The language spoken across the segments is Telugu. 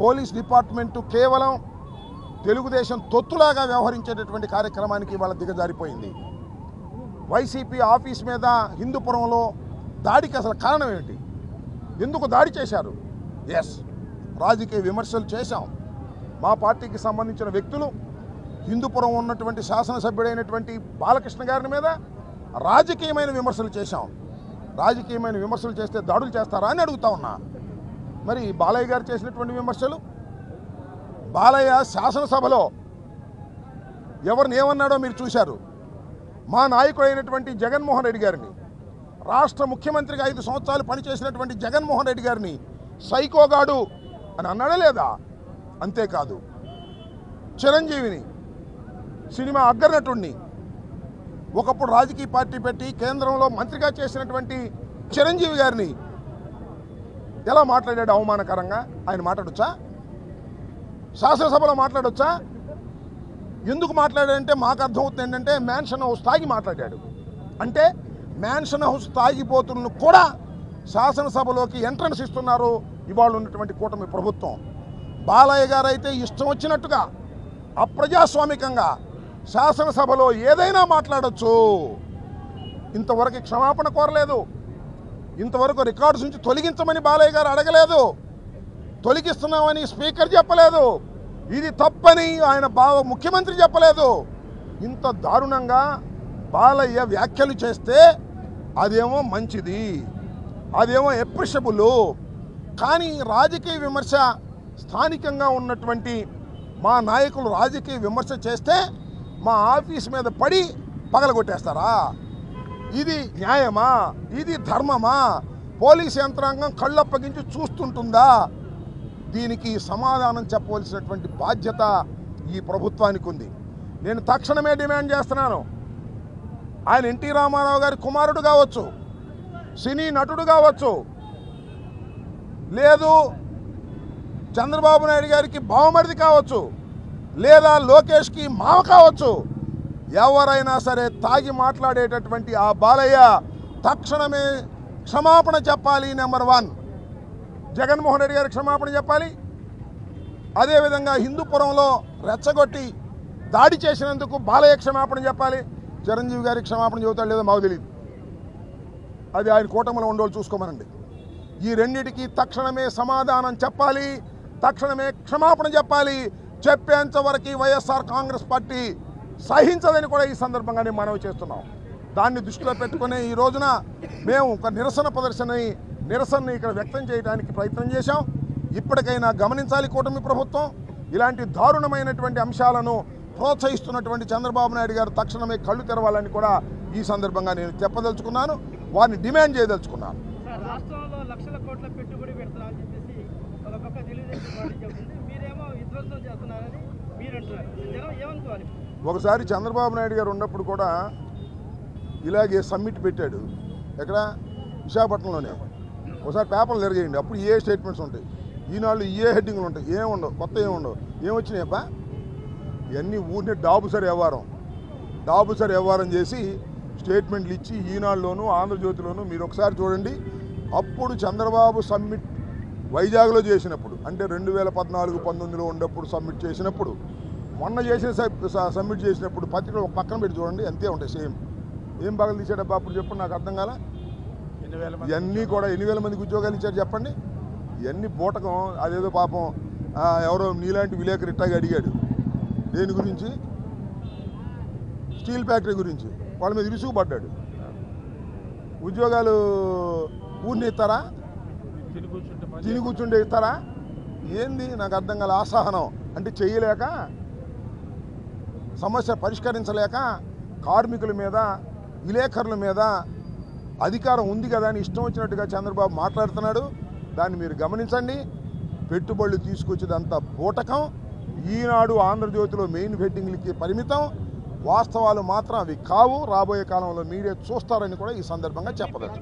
పోలీస్ డిపార్ట్మెంటు కేవలం తెలుగుదేశం తొత్తులాగా వ్యవహరించేటటువంటి కార్యక్రమానికి వాళ్ళ దిగజారిపోయింది. వైసీపీ ఆఫీస్ మీద హిందూపురంలో దాడికి అసలు కారణం ఏమిటి? ఎందుకు దాడి చేశారు? ఎస్, రాజకీయ విమర్శలు చేశాం. మా పార్టీకి సంబంధించిన వ్యక్తులు హిందూపురం ఉన్నటువంటి శాసనసభ్యుడైనటువంటి బాలకృష్ణ గారి మీద రాజకీయమైన విమర్శలు చేశాం. రాజకీయమైన విమర్శలు చేస్తే దాడులు చేస్తారా అని అడుగుతా ఉన్నా. మరి బాలయ్య గారు చేసినటువంటి విమర్శలు, బాలయ్య శాసనసభలో ఎవరిని ఏమన్నాడో మీరు చూశారు. మా నాయకుడైనటువంటి జగన్మోహన్ రెడ్డి గారిని, రాష్ట్ర ముఖ్యమంత్రిగా 5 సంవత్సరాలు పనిచేసినటువంటి జగన్మోహన్ రెడ్డి గారిని సైకోగాడు అని అన్నాడా లేదా? అంతేకాదు, చిరంజీవిని, సినిమా అగ్రనటుడిని, ఒకప్పుడు రాజకీయ పార్టీ పెట్టి కేంద్రంలో మంత్రిగా చేసినటువంటి చిరంజీవి గారిని ఎలా మాట్లాడాడు అవమానకరంగా? ఆయన మాట్లాడొచ్చా? శాసనసభలో మాట్లాడొచ్చా? ఎందుకు మాట్లాడాడంటే మాకు అర్థమవుతుంది ఏంటంటే మ్యాన్షన్ హౌస్ తాగి మాట్లాడాడు. అంటే మ్యాన్షన్ హౌస్ తాగిపోతులను కూడా శాసనసభలోకి ఎంట్రన్స్ ఇస్తున్నారు ఇవాళ ఉన్నటువంటి కూటమి ప్రభుత్వం. బాలయ్య గారు అయితే ఇష్టం వచ్చినట్టుగా అప్రజాస్వామికంగా శాసనసభలో ఏదైనా మాట్లాడచ్చు. ఇంతవరకు క్షమాపణ కోరలేదు. ఇంతవరకు రికార్డ్స్ నుంచి తొలగించమని బాలయ్య గారు అడగలేదు. తొలగిస్తున్నామని స్పీకర్ చెప్పలేదు. ఇది తప్పని ఆయన ముఖ్యమంత్రి చెప్పలేదు. ఇంత దారుణంగా బాలయ్య వ్యాఖ్యలు చేస్తే అదేమో మంచిది, అదేమో ఎప్రిషబుల్. కానీ రాజకీయ విమర్శ, స్థానికంగా ఉన్నటువంటి మా నాయకులు రాజకీయ విమర్శ చేస్తే మా ఆఫీస్ మీద పడి పగలగొట్టేస్తారా? ఇది న్యాయమా? ఇది ధర్మమా? పోలీస్ యంత్రాంగం కళ్ళప్పగించి చూస్తుంటుందా? దీనికి సమాధానం చెప్పవలసినటువంటి బాధ్యత ఈ ప్రభుత్వానికి ఉంది. నేను తక్షణమే డిమాండ్ చేస్తున్నాను. ఆయన ఎన్టీ రామారావు గారి కుమారుడు కావచ్చు, సినీ నటుడు కావచ్చు, లేదు చంద్రబాబు నాయుడు గారికి బావమరిది కావచ్చు, లేదా లోకేష్కి మామ కావచ్చు, ఎవరైనా సరే తాగి మాట్లాడేటటువంటి ఆ బాలయ్య తక్షణమే క్షమాపణ చెప్పాలి. నెంబర్ 1, జగన్మోహన్ రెడ్డి గారికి క్షమాపణ చెప్పాలి. అదేవిధంగా హిందూపురంలో రెచ్చగొట్టి దాడి చేసినందుకు బాలయ్య క్షమాపణ చెప్పాలి. చిరంజీవి గారికి క్షమాపణ చెబుతాడు లేదో మాకు తెలియదు. అది ఆయన కూటమిలో ఉండేవాళ్ళు చూసుకోమనండి. ఈ రెండింటికి తక్షణమే సమాధానం చెప్పాలి, తక్షణమే క్షమాపణ చెప్పాలి. చెప్పేంతవరకు వైఎస్ఆర్ కాంగ్రెస్ పార్టీ సహించదని కూడా ఈ సందర్భంగా నేను మనవి చేస్తున్నాం. దాన్ని దృష్టిలో పెట్టుకుని ఈ రోజున మేము ఒక నిరసనని ఇక్కడ వ్యక్తం చేయడానికి ప్రయత్నం చేశాం. ఇప్పటికైనా గమనించాలి కూటమి ప్రభుత్వం. ఇలాంటి దారుణమైనటువంటి అంశాలను ప్రోత్సహిస్తున్నటువంటి చంద్రబాబు నాయుడు గారు తక్షణమే కళ్ళు తెరవాలని కూడా ఈ సందర్భంగా నేను చెప్పదలుచుకున్నాను, వారిని డిమాండ్ చేయదలుచుకున్నాను. రాష్ట్రంలో లక్షల కోట్ల పెట్టుబడి పెడతారని చెప్పేసి ఒక పక్క తెలుగుదేశం పార్టీ చెబుతుంది, మీరేమో విధ్వంసం చేస్తున్నారని మీరు అంటున్నారు. ఏమనుకోవాలి? ఒకసారి చంద్రబాబు నాయుడు గారు ఉన్నప్పుడు కూడా ఇలాగే సమ్మిట్ పెట్టాడు. ఎక్కడ? విశాఖపట్నంలోనే. ఒకసారి పేపర్లు తిరిగేయండి, అప్పుడు ఏ స్టేట్మెంట్స్ ఉంటాయి, ఈనాళ్ళు ఏ హెడ్డింగ్లు ఉంటాయి, ఏముండవు, కొత్త ఏముండవు. ఏమొచ్చినాయప్ప? ఇవన్నీ ఊరినే డాబుసరి వ్యవహారం చేసి స్టేట్మెంట్లు ఇచ్చి ఈనాడులోను ఆంధ్రజ్యోతిలోను మీరు ఒకసారి చూడండి. అప్పుడు చంద్రబాబు సమ్మిట్ వైజాగ్లో చేసినప్పుడు, అంటే 2014-19లో ఉన్నప్పుడు సమ్మిట్ చేసినప్పుడు, మొన్న చేసిన సమ్మిట్ చేసినప్పుడు పత్రికలు ఒక పక్కన పెట్టి చూడండి, అంతే ఉంటాయి సేమ్. ఏం పగలు తీసాడబ్బా అప్పుడు చెప్పండి, నాకు అర్థం కాల. ఇవన్నీ కూడా ఎన్ని వేల మందికి ఉద్యోగాలు ఇచ్చారు చెప్పండి. ఇవన్నీ బూటకం. అదేదో పాపం ఎవరో నీలాంటి విలేకరు ఇట్టాగా అడిగాడు. దేని గురించి? స్టీల్ ఫ్యాక్టరీ గురించి. వాళ్ళ మీద విసుగుపడ్డాడు. ఉద్యోగాలు ఊరిని ఇస్తారా? తిని కూర్చుంటే ఇస్తారా? ఏంది నాకు అర్థం కాల. అసహనం అంటే చేయలేక, సమస్య పరిష్కరించలేక కార్మికుల మీద, విలేకరుల మీద అధికారం ఉంది కదా అని ఇష్టం వచ్చినట్టుగా చంద్రబాబు మాట్లాడుతున్నాడు. దాన్ని మీరు గమనించండి. పెట్టుబడులు తీసుకొచ్చేదంతా బూటకం. ఈనాడు ఆంధ్రజ్యోతిలో మెయిన్ హెడ్డింగ్లకి పరిమితం. వాస్తవాలు మాత్రం అవి కావు. రాబోయే కాలంలో మీడియా చూస్తారని కూడా ఈ సందర్భంగా చెప్పదచ్చు.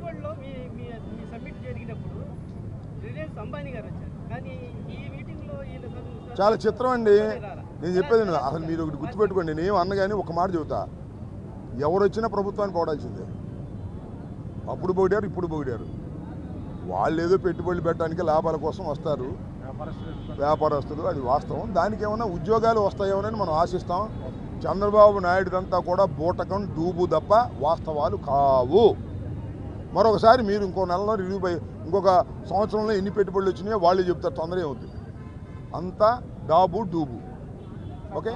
చాలా చిత్రం అండి. నేను చెప్పేది అసలు మీరు ఒకటి గుర్తుపెట్టుకోండి. నేను అన్నగాని ఒక మాట చెబుతా, ఎవరు వచ్చినా ప్రభుత్వాన్ని పోడాల్సిందే. అప్పుడు పొగిడారు, ఇప్పుడు పొగిడారు. వాళ్ళు ఏదో పెట్టుబడులు పెట్టడానికి లాభాల కోసం వస్తారు. వ్యాపారస్తులు, అది వాస్తవం. దానికి ఏమైనా ఉద్యోగాలు వస్తాయేమోనని మనం ఆశిస్తాం. చంద్రబాబు నాయుడుదంతా కూడా బూటకం డూబు తప్ప వాస్తవాలు కావు. మరొకసారి మీరు ఇంకో నెలలో ఇంకొక సంవత్సరంలో ఎన్ని పెట్టుబడులు వచ్చినాయో వాళ్ళు చెప్తారు, తొందర ఏమవుతుంది. అంతా డాబు డూబు. ఓకే,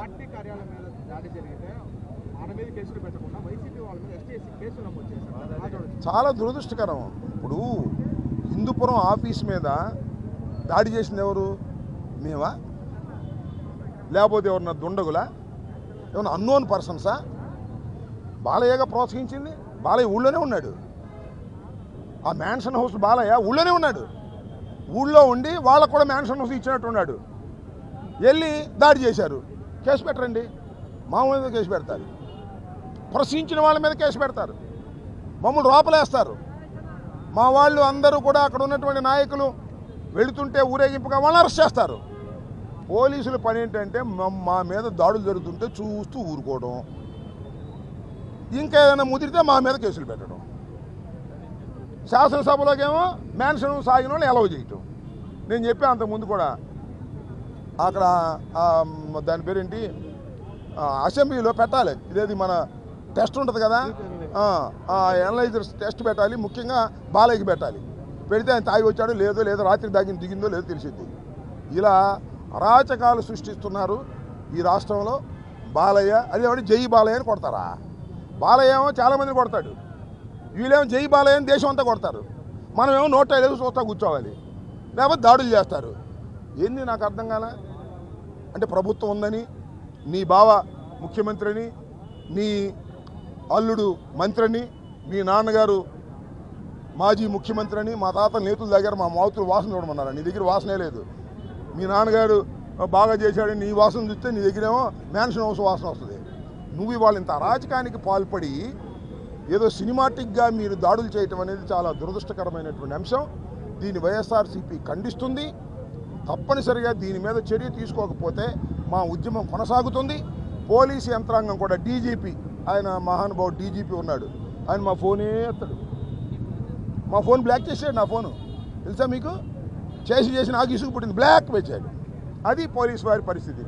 చాలా దురదృష్టకరం. ఇప్పుడు హిందూపురం ఆఫీస్ మీద దాడి చేసింది ఎవరు? మేమా? లేకపోతే ఎవరన్నా దుండగులా? ఏమన్నా అన్నోన్ పర్సన్సా? బాలయ్యగా ప్రోత్సహించింది? బాలయ్య ఊళ్ళోనే ఉన్నాడు. ఆ మ్యాన్షన్ హౌస్ బాలయ్య ఊళ్ళోనే ఉన్నాడు. ఊళ్ళో ఉండి వాళ్ళకు కూడా మ్యాన్షన్ హౌస్ ఇచ్చినట్టు ఉన్నాడు. వెళ్ళి దాడి చేశారు, కేసు పెట్టరండి. మామూలు మీద కేసు పెడతారు, ప్రశ్నించిన వాళ్ళ మీద కేసు పెడతారు, మమ్మల్ని లోపలేస్తారు. మా వాళ్ళు అందరూ కూడా అక్కడ ఉన్నటువంటి నాయకులు వెళుతుంటే ఊరేగింపుగా వాళ్ళని అరెస్ట్ చేస్తారు. పోలీసుల పని ఏంటంటే మా మీద దాడులు జరుగుతుంటే చూస్తూ ఊరుకోవడం, ఇంకేదైనా ముదిరితే మా మీద కేసులు పెట్టడం. శాసనసభలోకేమో మ్యాన్షన్ సాగిన వాళ్ళు ఎలవ్ చేయటం. నేను చెప్పా అంతకుముందు కూడా, అక్కడ దాని పేరేంటి, అసెంబ్లీలో పెట్టాలి. ఇదేది మన టెస్ట్ ఉంటుంది కదా, ఎనలైజర్స్ టెస్ట్ పెట్టాలి. ముఖ్యంగా బాలయ్యకి పెట్టాలి. పెడితే ఆయన తాగి వచ్చాడో లేదో రాత్రి దిగిందో లేదో తెలిసింది. ఇలా అరాచకాలు సృష్టిస్తున్నారు ఈ రాష్ట్రంలో. బాలయ్య అదే జై బాలయ్య అని కొడతారా? బాలయ్య ఏమో చాలామందిని కొడతాడు, వీళ్ళేమో జై బాలయ్య అని దేశం అంతా కొడతారు. మనమేమో నోట్ లేదు చూస్తా కూర్చోవాలి, లేకపోతే దాడులు చేస్తారు. ఏంది నాకు అర్థం కాల. అంటే ప్రభుత్వం ఉందని, నీ బావ ముఖ్యమంత్రిని, నీ అల్లుడు మంత్రిని, మీ నాన్నగారు మాజీ ముఖ్యమంత్రి అని, మా తాత నేతుల దగ్గర మా మాతులు వాసన చూడమన్నారు. నీ దగ్గర వాసనే లేదు. మీ నాన్నగారు బాగా చేశాడని నీ వాసన చూస్తే నీ దగ్గరేమో మ్యాన్షన్ హౌస్ వాసన వస్తుంది. నువ్వు ఇవాళ ఇంత అరాచకానికి పాల్పడి ఏదో సినిమాటిక్గా మీరు దాడులు చేయటం అనేది చాలా దురదృష్టకరమైనటువంటి అంశం. దీన్ని వైఎస్ఆర్సీపీ ఖండిస్తుంది. తప్పనిసరిగా దీని మీద చర్య తీసుకోకపోతే మా ఉద్యమం కొనసాగుతుంది. పోలీసు యంత్రాంగం కూడా, డీజీపీ, ఆయన మహానుభావుడు డీజీపీ ఉన్నాడు, ఆయన మా ఫోనే ఎత్తాడు. మా ఫోన్ బ్లాక్ చేసాడు. నా ఫోను తెలుసా మీకు? చేసి నాకు ఇసుగు పుట్టింది, బ్లాక్ వేసాడు. అది పోలీసు వారి పరిస్థితి.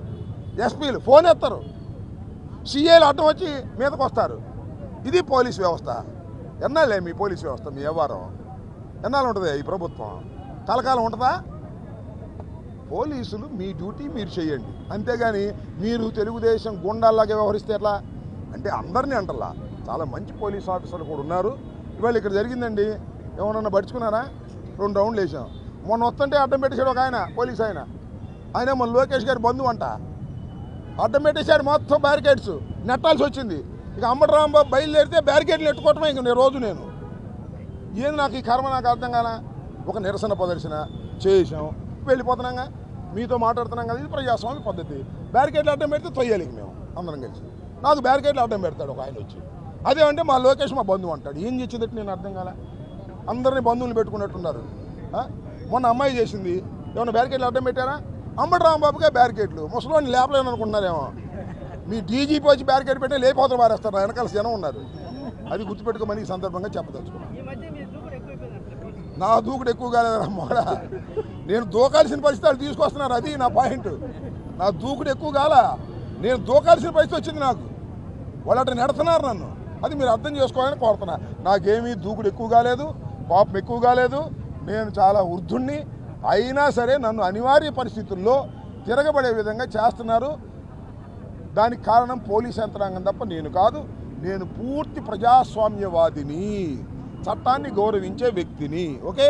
ఎస్పీలు ఫోన్ ఎత్తారు, సీఏలు అడ్డం వచ్చి మీదకు వస్తారు. ఇది పోలీసు వ్యవస్థ. ఎన్నాళ్ళే మీ పోలీసు వ్యవస్థ, మీ వ్యవహారం ఎన్నాళ్ళు ఉంటుంది? ఈ ప్రభుత్వం కలకాలం ఉంటుందా? పోలీసులు మీ డ్యూటీ మీరు చేయండి, అంతేగాని మీరు తెలుగుదేశం గుండాల్లాగా వ్యవహరిస్తే ఎట్లా? అంటే అందరినీ అంటల్లా, చాలా మంచి పోలీస్ ఆఫీసర్లు కూడా ఉన్నారు. ఇవాళ ఇక్కడ జరిగిందండి, ఏమన్నా పడుచుకున్నారా? 2 రౌండ్లు వేసాం. మొన్న వస్తుంటే అడ్డం పెట్టేశాడు ఒక ఆయన, పోలీస్ ఆయన మన లోకేష్ గారి బంధువు అంట. అడ్డం పెట్టేశాడు, మొత్తం బ్యారికేడ్స్ నెట్టాల్సి వచ్చింది. ఇక అంబటరాంబాబు బయలుదేరితే బ్యారికేడ్లు నెట్టుకోవటమే ఇంక నేను ఏంది నాకు ఈ కర్మ, నాకు అర్థం కాల. ఒక నిరసన ప్రదర్శన చేసాం, వెళ్ళిపోతున్నాగా, మీతో మాట్లాడుతున్నాం కదా, ఇది ప్రజాస్వామ్య పద్ధతి. బ్యారికేడ్లు అడ్డం పెడితే తొయ్యాలి మేము అందరం కలిసి. నాకు బ్యారికేడ్లు అడ్డం పెడతాడు ఒక ఆయన వచ్చి, అదేమంటే మా లోకేష్ మా బంధువు అంటాడు. ఏం చేసిందట్టు నేను అర్థం కాల. అందరినీ బంధువులు పెట్టుకున్నట్టున్నారు. మొన్న అమ్మాయి చేసింది, ఏమన్నా బ్యారికేడ్లు అడ్డం పెట్టారా? అంబటరాంబాబుగా బ్యారికేడ్లు, ముసలోని లేపలేను అనుకుంటున్నారేమో. మీ డీజీపీ వచ్చి బ్యారికేడ్ పెట్టి లేకపోతే మారేస్తారు, నా వెనకాల జనం ఉన్నారు. అది గుర్తుపెట్టుకోమని ఈ సందర్భంగా చెప్పదలుచుకున్నాను. నా దూకుడు ఎక్కువ కాలేదా మొగడ? నేను దూకాల్సిన పరిస్థితులు తీసుకొస్తున్నారు, అది నా పాయింట్. నా దూకుడు ఎక్కువ కాల, నేను దూకాల్సిన పరిస్థితి వచ్చింది నాకు. వాళ్ళు అట్లా నెడుతున్నారు నన్ను, అది మీరు అర్థం చేసుకోవాలని కోరుతున్నా. నాకేమీ దూకుడు ఎక్కువ కాలేదు, కోపం ఎక్కువ కాలేదు. నేను చాలా వృద్ధుణ్ణి, అయినా సరే నన్ను అనివార్య పరిస్థితుల్లో తిరగబడే విధంగా చేస్తున్నారు. దానికి కారణం పోలీస్ యంత్రాంగం తప్ప నేను కాదు. నేను పూర్తి ప్రజాస్వామ్యవాదిని, చట్టాన్ని గౌరవించే వ్యక్తిని. ఓకే.